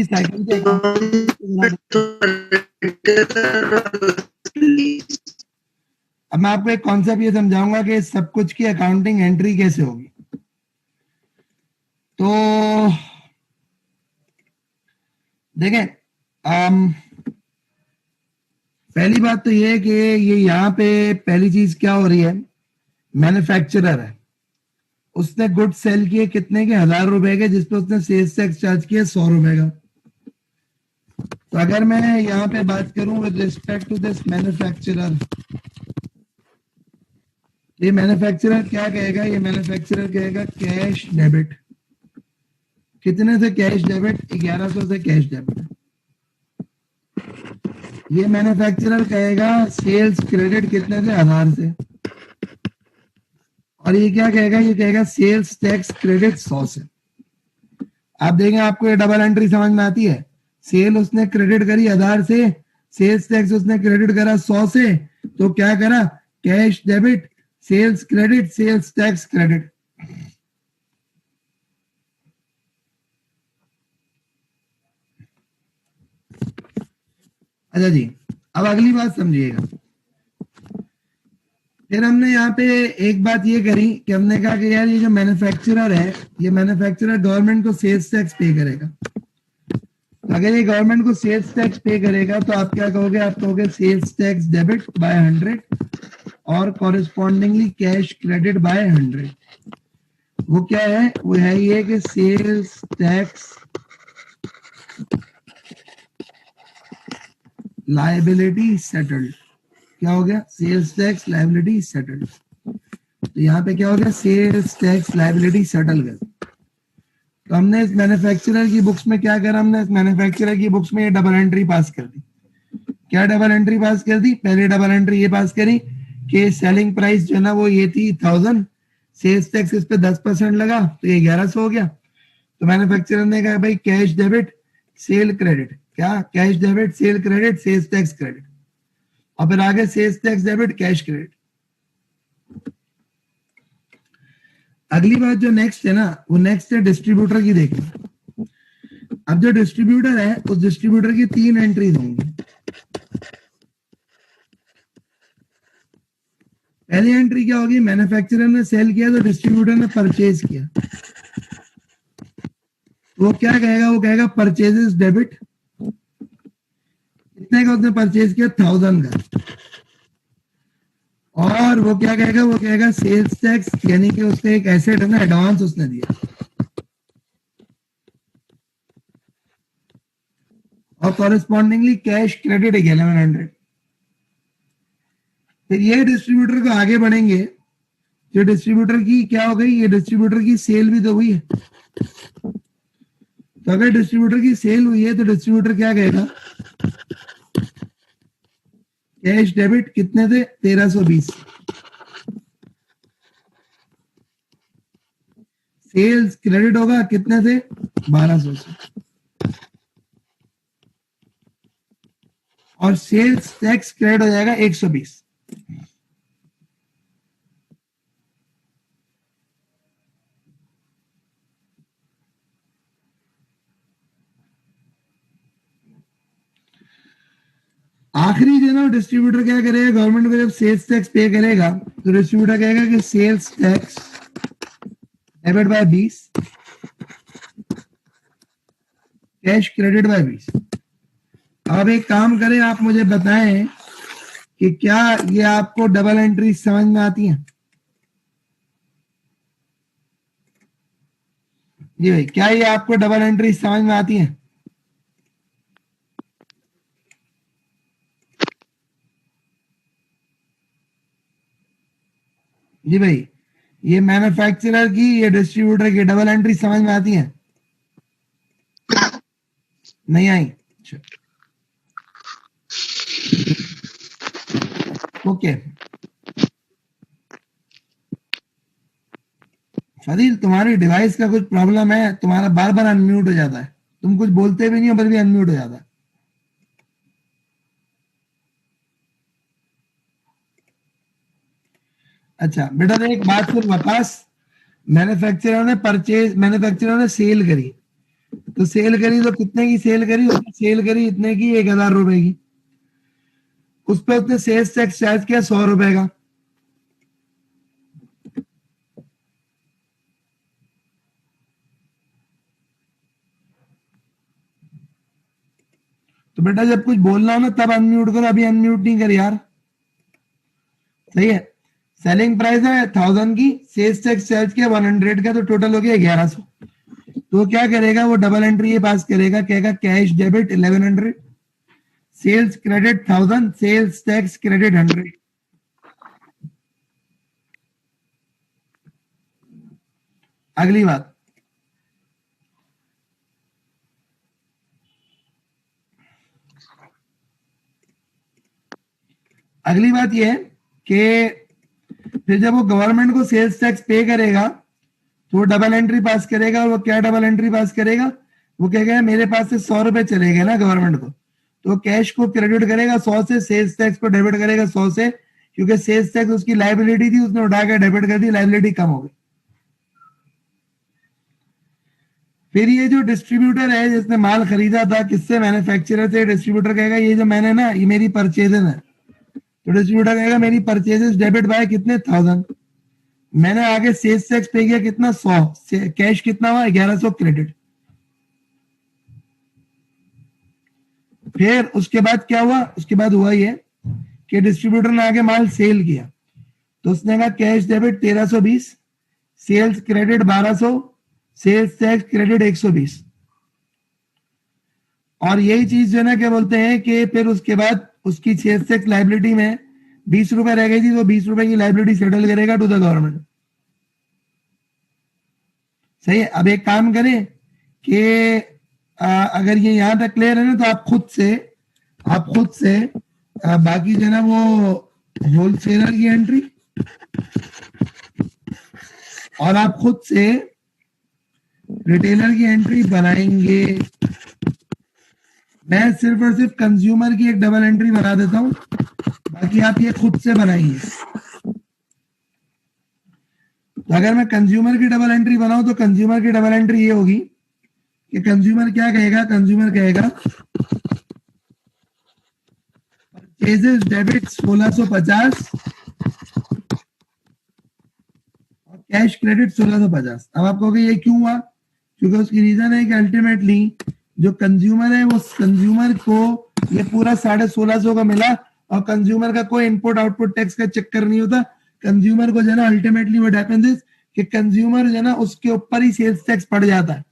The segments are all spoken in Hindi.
साइकिल के अब मैं आपको एक कॉन्सेप्ट ये समझाऊंगा कि सब कुछ की अकाउंटिंग एंट्री कैसे होगी। तो देखें, पहली बात तो ये है कि ये यहाँ पे पहली चीज क्या हो रही है, मैन्युफैक्चरर है, उसने गुड सेल किए कितने के, 1000 रुपए के, जिसपे उसने सेल्स टैक्स चार्ज किया 100 रुपए का। तो अगर मैं यहाँ पे बात करूं with respect to this manufacturer, ये मैन्युफैक्चरर क्या कहेगा, ये मैन्युफैक्चरर कहेगा कैश डेबिट। कितने से कैश डेबिट? 1100 से कैश डेबिट। ये मैन्युफैक्चरर कहेगा सेल्स क्रेडिट कितने से? 1000 से। और ये क्या कहेगा, ये कहेगा सेल्स टैक्स क्रेडिट 100 से। आप देखें आपको ये डबल एंट्री समझ में आती है। सेल उसने क्रेडिट करी 1000 से, सेल्स टैक्स उसने क्रेडिट करा 100 से, तो क्या करा? Cash debit, sales credit, sales tax credit. अच्छा जी, अब अगली बात समझिएगा। फिर हमने यहाँ पे एक बात ये करी कि हमने कहा कि यार ये जो मैन्युफैक्चरर है, ये मैन्युफैक्चरर गवर्नमेंट को सेल्स टैक्स पे करेगा। तो अगर ये गवर्नमेंट को सेल्स टैक्स पे करेगा तो आप क्या कहोगे? आप कहोगे सेल्स टैक्स डेबिट बाय 100 और कॉरेस्पॉन्डिंगली कैश क्रेडिट बाय 100। वो क्या है? वो है ये कि सेल्स टैक्स लायबिलिटी सेटल्ड। क्या हो गया? Sales tax liability settled. तो यहाँ पे क्या हो गया? सेल्स टैक्स लायबिलिटी सेटल गया। तो हमने इस मैन्युफैक्चरर की बुक्स में क्या करा? हमने इस मैन्युफैक्चरर की बुक्स में ये डबल एंट्री पास कर दी। क्या डबल एंट्री पास कर दी? पहले डबल एंट्री ये पास करी कि सेलिंग प्राइस जो है ना वो ये थी 1000, सेल्स टैक्स इस पे 10% लगा तो ये 1100 हो गया। तो मैन्युफैक्चरर ने कहा भाई कैश डेबिट सेल क्रेडिट, क्या cash debit sale credit sales tax credit, और फिर आगे sales tax debit cash credit. अगली बात जो नेक्स्ट है ना, वो नेक्स्ट है डिस्ट्रीब्यूटर की। देखना, अब जो डिस्ट्रीब्यूटर है उस डिस्ट्रीब्यूटर की 3 एंट्रीज होंगी। पहली एंट्री क्या होगी? मैन्युफैक्चरर ने सेल किया तो डिस्ट्रीब्यूटर ने परचेज किया। वो क्या कहेगा? वो कहेगा परचेजेस डेबिट। कितने का उसने परचेज किया? 1000 का। और वो क्या कहेगा? वो कहेगा सेल्स टैक्स, यानी कि उसने एक एसेट है ना, एडवांस उसने दिया, और कॉरेस्पॉन्डिंगली कैश क्रेडिट है 1100। फिर ये डिस्ट्रीब्यूटर को आगे बढ़ेंगे। जो डिस्ट्रीब्यूटर की क्या हो गई? ये डिस्ट्रीब्यूटर की सेल भी तो हुई है। तो अगर डिस्ट्रीब्यूटर की सेल हुई है तो डिस्ट्रीब्यूटर क्या कहेगा? कैश डेबिट कितने थे? 1320। सेल्स क्रेडिट होगा कितने थे? 1200 से। और सेल्स टैक्स क्रेडिट हो जाएगा 120। आखिरी जो ना डिस्ट्रीब्यूटर क्या करेगा? गवर्नमेंट को जब सेल्स टैक्स पे करेगा तो डिस्ट्रीब्यूटर कहेगा कि sales tax debit by 20, cash credit by 20। अब एक काम करें, आप मुझे बताएं कि क्या ये आपको डबल एंट्री समझ में आती है? जी भाई, क्या ये आपको डबल एंट्री समझ में आती है? जी भाई, ये मैन्युफैक्चरर की, ये डिस्ट्रीब्यूटर की डबल एंट्री समझ में आती है? नहीं आई? अच्छा, ओके। फजील, तुम्हारी डिवाइस का कुछ प्रॉब्लम है, तुम्हारा बार बार अनम्यूट हो जाता है, तुम कुछ बोलते भी नहीं हो पर भी अनम्यूट हो जाता है। अच्छा बेटा, एक बात फिर वापस, मैन्युफैक्चरर ने सेल करी, तो सेल करी तो कितने की सेल करी? उसने सेल करी इतने की, 1000 रुपए की। उस पर उसने सेल्स टैक्स चार्ज किया 100 रुपए का। तो बेटा जब कुछ बोलना हो ना तब अनम्यूट करो, अभी अनम्यूट नहीं कर यार। सही है। सेलिंग प्राइस है 1000 की, सेल्स टैक्स चार्ज किया 100 का, तो टोटल हो गया 1100। तो क्या करेगा वो? डबल एंट्री ये पास करेगा, कहेगा cash debit 1100, sales credit 1000, sales tax credit 100। अगली बात, अगली बात यह है कि फिर जब वो गवर्नमेंट को सेल्स टैक्स पे करेगा तो वो डबल एंट्री पास करेगा। और वो क्या डबल एंट्री पास करेगा? वो कहेगा मेरे पास से 100 रुपए चले गए ना गवर्नमेंट को, तो कैश को क्रेडिट करेगा 100 से, सेल्स टैक्स को डेबिट करेगा 100 से, क्योंकि सेल्स टैक्स उसकी लाइबिलिटी थी, उसने उठाकर डेबिट कर दी, लाइबिलिटी कम हो गई। फिर ये जो डिस्ट्रीब्यूटर है जिसने माल खरीदा था किससे? मैन्युफैक्चरर से। डिस्ट्रीब्यूटर कहेगा ये जो मैंने ना, ये मेरी परचेजेस है। तो डिस्ट्रीब्यूटर कहेगा मेरी परचेजेस डेबिट बाय कितने? 1000। मैंने आगे सेल्स टैक्स पे किया कितना? 100। कैश कितना हुआ? 1100 क्रेडिट। फिर उसके बाद क्या हुआ? उसके बाद हुआ ये कि डिस्ट्रीब्यूटर ने आगे माल सेल किया, तो उसने कहा cash debit 1320, sales credit 1200, sales tax credit 120। और यही चीज जो है ना क्या बोलते हैं कि फिर उसके बाद उसकी सेल्स टैक्स लाइबिलिटी में 20 रुपए रह गई थी, तो 20 रुपए की लाइबिलिटी सेटल करेगा टू द गवर्नमेंट। सही है। अब एक काम करें कि अगर ये यहां तक क्लियर है ना, तो आप खुद से बाकी जो है ना वो होलसेलर की एंट्री और आप खुद से रिटेलर की एंट्री बनाएंगे। मैं सिर्फ और सिर्फ कंज्यूमर की एक डबल एंट्री बना देता हूं, बाकी आप ये खुद से बनाइए। तो अगर मैं कंज्यूमर की डबल एंट्री बनाऊं तो कंज्यूमर की डबल एंट्री ये होगी कि कंज्यूमर क्या कहेगा? कंज्यूमर कहेगा परचेजेस डेबिट 1650 और कैश क्रेडिट 1650। अब आप कहोगे ये क्यों हुआ? क्योंकि उसकी रीजन है कि अल्टीमेटली जो कंज्यूमर है वो कंज्यूमर को ये पूरा 1650 का मिला, और कंज्यूमर का कोई इनपुट आउटपुट टैक्स का चक्कर नहीं होता। कंज्यूमर को जो है ना अल्टीमेटली व्हाट हैपेंस इज कि कंज्यूमर जो है ना उसके ऊपर ही सेल्स टैक्स पड़ जाता है।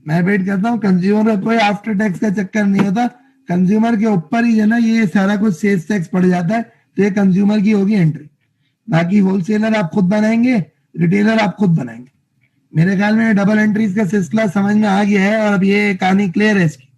मैं वेट करता हूँ, कंज्यूमर का कोई आफ्टर टैक्स का चक्कर नहीं होता, कंज्यूमर के ऊपर ही है ना ये सारा कुछ सेल्स टैक्स पड़ जाता है। तो ये कंज्यूमर की होगी एंट्री, बाकी होलसेलर आप खुद बनाएंगे, रिटेलर आप खुद बनाएंगे। मेरे ख्याल में डबल एंट्रीज का सिलसिला समझ में आ गया है और अब ये कहानी क्लियर है इसकी।